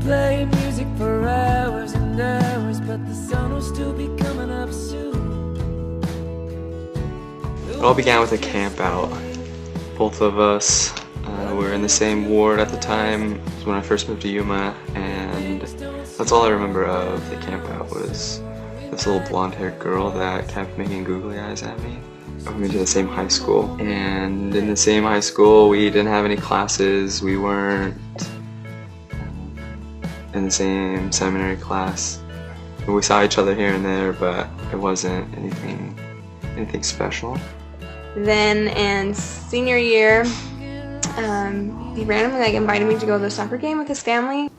play music for hours and hours, but the sun will still be coming up soon. It all began with a camp out. Both of us were in the same ward at the time. It was when I first moved to Yuma, and that's all I remember of the camp out was this little blonde-haired girl that kept making googly eyes at me. We went to the same high school, and in the same high school we didn't have any classes. We weren't in the same seminary class. We saw each other here and there, but it wasn't anything special. Then in senior year, he randomly invited me to go to the soccer game with his family.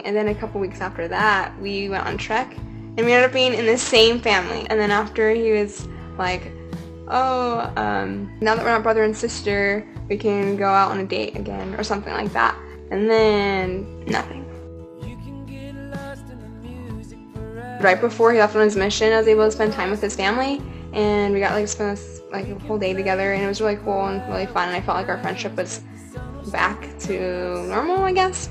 And then a couple weeks after that, we went on trek, and we ended up being in the same family. And then after, he was like, oh, now that we're not brother and sister, we can go out on a date again, or something like that. And then nothing. Right before he left on his mission, I was able to spend time with his family, and we got to spend a whole day together, and it was really cool and really fun, and I felt like our friendship was back to normal, I guess.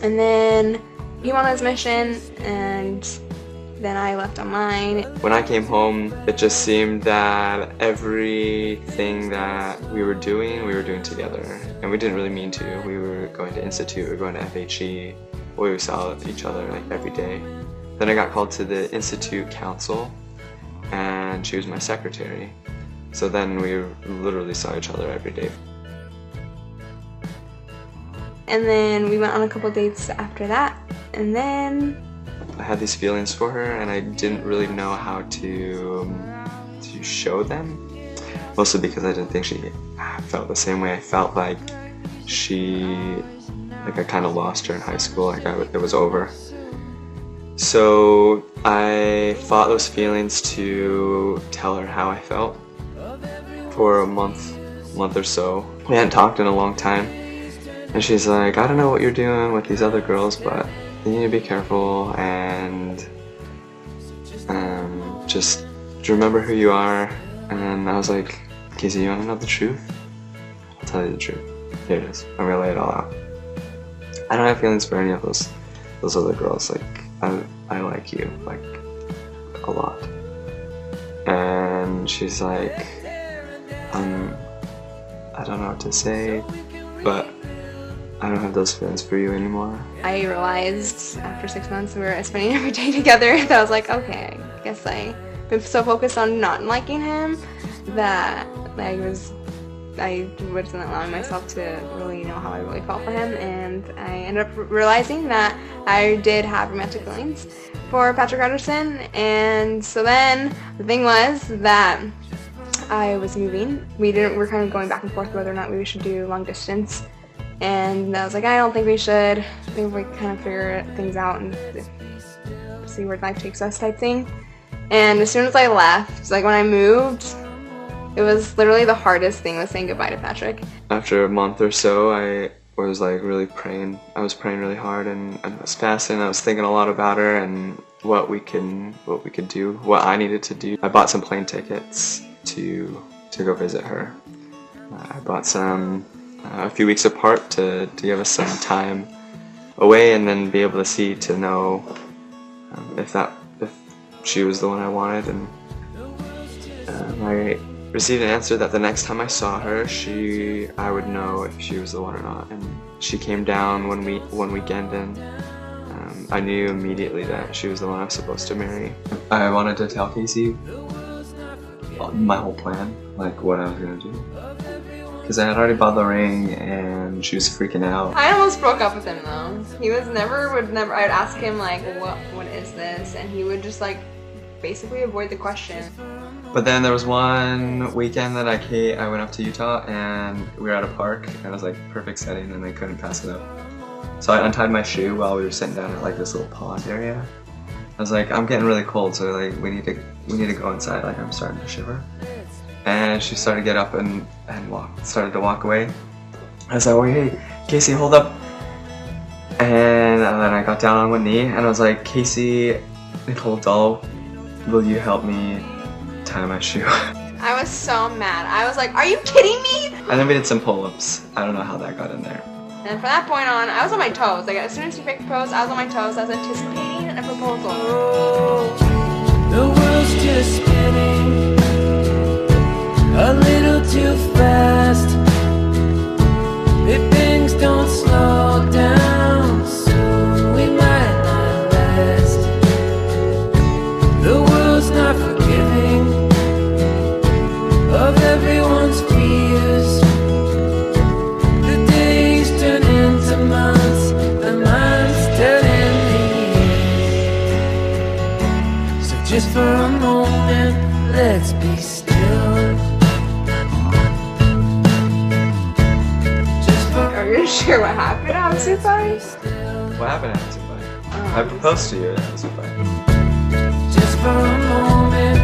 And then he went on his mission, and then I left on mine. When I came home, it just seemed that everything that we were doing together, and we didn't really mean to. We were going to Institute, we were going to FHE, we saw each other every day. Then I got called to the Institute Council, and she was my secretary. So then we literally saw each other every day. And then we went on a couple dates after that, and then I had these feelings for her, and I didn't really know how to show them. Mostly because I didn't think she felt the same way. I felt like I kind of lost her in high school, it was over. So I fought those feelings to tell her how I felt for a month or so. We hadn't talked in a long time, and she's like, I don't know what you're doing with these other girls, but you need to be careful, and just remember who you are. And I was like, Kaycie, you want to know the truth? I'll tell you the truth. Here it is. I'm gonna lay it all out. I don't have feelings for any of those other girls. I like you, a lot. And she's like, I don't know what to say, but I don't have those feelings for you anymore. I realized after 6 months we were spending every day together that I was like, okay, I guess I've been so focused on not liking him that I wasn't allowing myself to really know how I really felt for him, and I ended up realizing that I did have romantic feelings for Patrick Rodgerson. And so then the thing was that I was moving. We were kind of going back and forth whether or not we should do long distance, and I was like, I don't think we should. I think we kind of figure things out and see where life takes us type thing. And as soon as I left, when I moved, it was literally the hardest thing was saying goodbye to Patrick. After a month or so, I was really praying. I was praying really hard, and I was fasting. I was thinking a lot about her and what we could do, what I needed to do. I bought some plane tickets to go visit her. I bought some a few weeks apart to give us some time away, and then be able to know if she was the one I wanted. And I received an answer that the next time I saw her, I would know if she was the one or not. And she came down one weekend, and I knew immediately that she was the one I was supposed to marry. I wanted to tell Kaycie my whole plan, what I was gonna do, because I had already bought the ring, and she was freaking out. I almost broke up with him though. He would never. I'd ask him what is this, and he would just basically avoid the question. But then there was one weekend that I went up to Utah, and we were at a park, and it was perfect setting, and I couldn't pass it up. So I untied my shoe while we were sitting down at this little pond area. I was like, I'm getting really cold, so we need to go inside. I'm starting to shiver. And she started to get up and started to walk away. I was like, oh, hey, Kaycie, hold up. And then I got down on one knee, and I was like, Kaycie, little doll, will you help me tie my shoe? I was so mad. I was like, are you kidding me? And then we did some pull-ups. I don't know how that got in there. And from that point on, I was on my toes. Like, as soon as he proposed, I was on my toes. I was anticipating a proposal. Oh, the world's just spinning a little too fast. If things don't slow down soon, we might not last. The world's not forgiving of everyone's fears. The days turn into months, the months turn into years. So just for a moment, let's be still. Just for Are you sure what happened? I'm so sorry. What happened at Dubai? I proposed to you at Dubai. just for a moment.